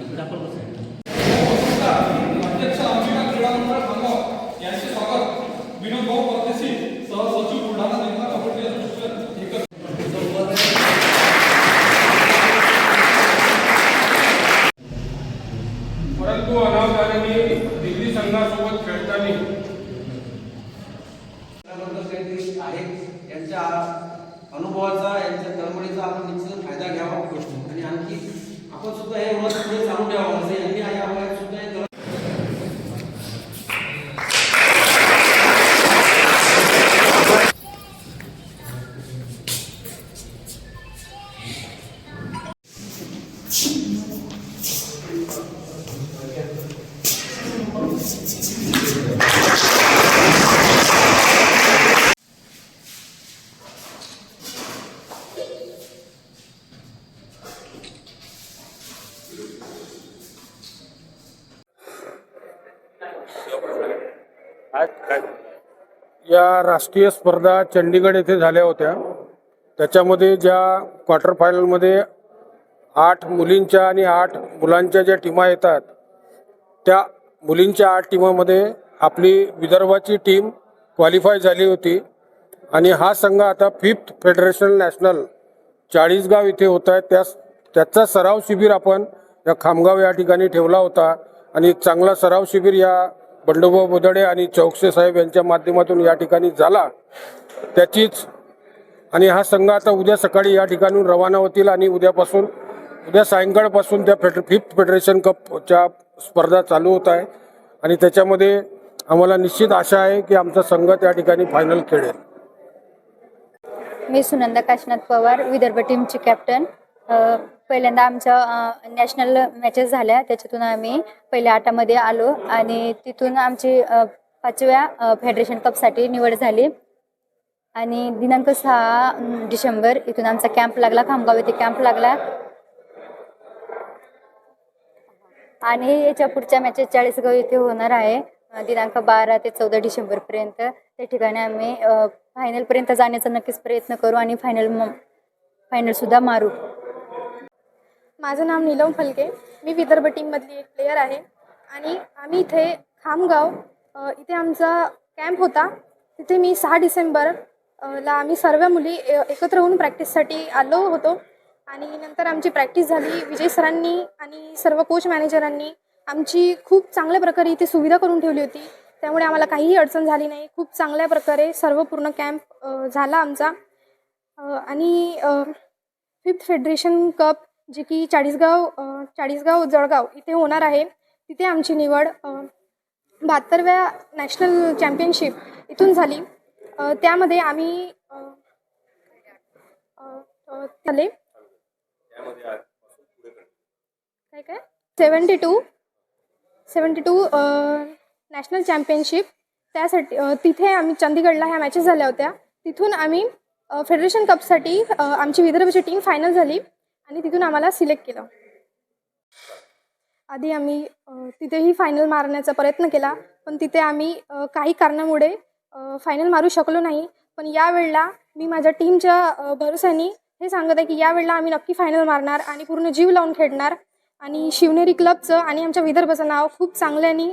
अध्यक्ष आमच्या क्रीडा मंडळ खामगाव यांचे स्वागत विनोद भाऊ परदेशी सहसचिव बुलढाणा जिल्हा कबड्डी असोसिएशन परंतु अनावधानाने दिल्ली संघासोबत खेळताना आहे यांच्या अनुभवाचा यांच्या तळमळीचा आपण निश्चित फायदा घ्यावा आणि आणखी आपण सुद्धा हे मत पुढे चालू द्यावं असं यांनी या वयात सुद्धा हे या राष्ट्रीय स्पर्धा चंदीगड येथे झाल्या होत्या। त्याच्यामध्ये ज्या क्वार्टर फायनलमध्ये 8 मुलींच्या आणि 8 मुलांच्या ज्या टीमा येतात त्या मुलींच्या 8 टीमामध्ये आपली विदर्भाची टीम क्वालिफाय झाली होती आणि हा संघ आता 5th फेडरेशन नॅशनल चाळीसगाव इथे होत आहे। त्याचा सराव शिबिर आपण या खामगाव या ठिकाणी ठेवला होता आणि चांगला सराव शिबिर या बंडोबा बोदडे आणि चौकसे साहेब यांच्या माध्यमातून या ठिकाणी झाला त्याचीच आणि हा संघ आता उद्या सकाळी या ठिकाणून रवाना होतील आणि उद्या सायंकाळपासून त्या 5th फेडरेशन कपच्या स्पर्धा चालू होत आहे आणि त्याच्यामध्ये आम्हाला निश्चित आशा आहे की आमचा संघ त्या ठिकाणी फायनल खेळेल। मी सुनंदा काशीनाथ पवार, विदर्भ टीमची कॅप्टन। पहिल्यांदा आमच्या नॅशनल मॅचेस झाल्या, त्याच्यातून आम्ही पहिल्या 8मध्ये आलो आणि तिथून आमची 5व्या फेडरेशन कपसाठी निवड झाली आणि दिनांक 6 डिसेंबर इथून आमचा कॅम्प लागला, खामगाव येथे कॅम्प लागला आणि याच्या पुढच्या मॅचेस चाळीसगाव येथे होणार आहे दिनांक 12 ते 14 डिसेंबरपर्यंत। त्या ठिकाणी आम्ही फायनलपर्यंत जाण्याचा नक्कीच प्रयत्न करू आणि फायनलसुद्धा मारू। माझं नाव नीलम फलके, मी विदर्भ टीममधली एक प्लेयर आहे आणि आम्ही इथे खामगाव इथे आमचा कॅम्प होता। तिथे मी 6 डिसेंबरला आम्ही सर्व मुली एकत्र होऊन प्रॅक्टिससाठी आलो होतो आणि नंतर आमची प्रॅक्टिस झाली। विजय सरांनी आणि सर्व कोच मॅनेजरांनी आमची खूप चांगल्या प्रकारे इथे सुविधा करून ठेवली होती, त्यामुळे आम्हाला काहीही अडचण झाली नाही। खूप चांगल्या प्रकारे सर्व पूर्ण कॅम्प झाला आमचा आणि 5th फेडरेशन कप जे की चाळीसगाव जळगाव इथे होणार आहे, तिथे आमची निवड 72व्या नॅशनल चॅम्पियनशिप इथून झाली। त्यामध्ये आम्ही झाले काय 72 नॅशनल चॅम्पियनशिप, त्यासाठी तिथे आम्ही चंदीगडला ह्या मॅचेस झाल्या होत्या। तिथून आम्ही फेडरेशन कपसाठी आमची विदर्भची टीम फायनल झाली आणि तिथून आम्हाला सिलेक्ट केलं। आधी आम्ही तिथेही फायनल मारण्याचा प्रयत्न केला, पण तिथे आम्ही काही कारणामुळे फायनल मारू शकलो नाही। पण यावेळेला मी माझ्या टीमच्या भरोशाने हे सांगत आहे की यावेळेला आम्ही नक्की फायनल मारणार आणि पूर्ण जीव लावून खेळणार आणि शिवनेरी क्लबचं आणि आमच्या विदर्भाचं नाव खूप चांगल्याने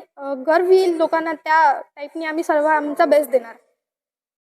गर्व येईल लोकांना, त्या टाईपने आम्ही सर्व आमचा बेस्ट देणार।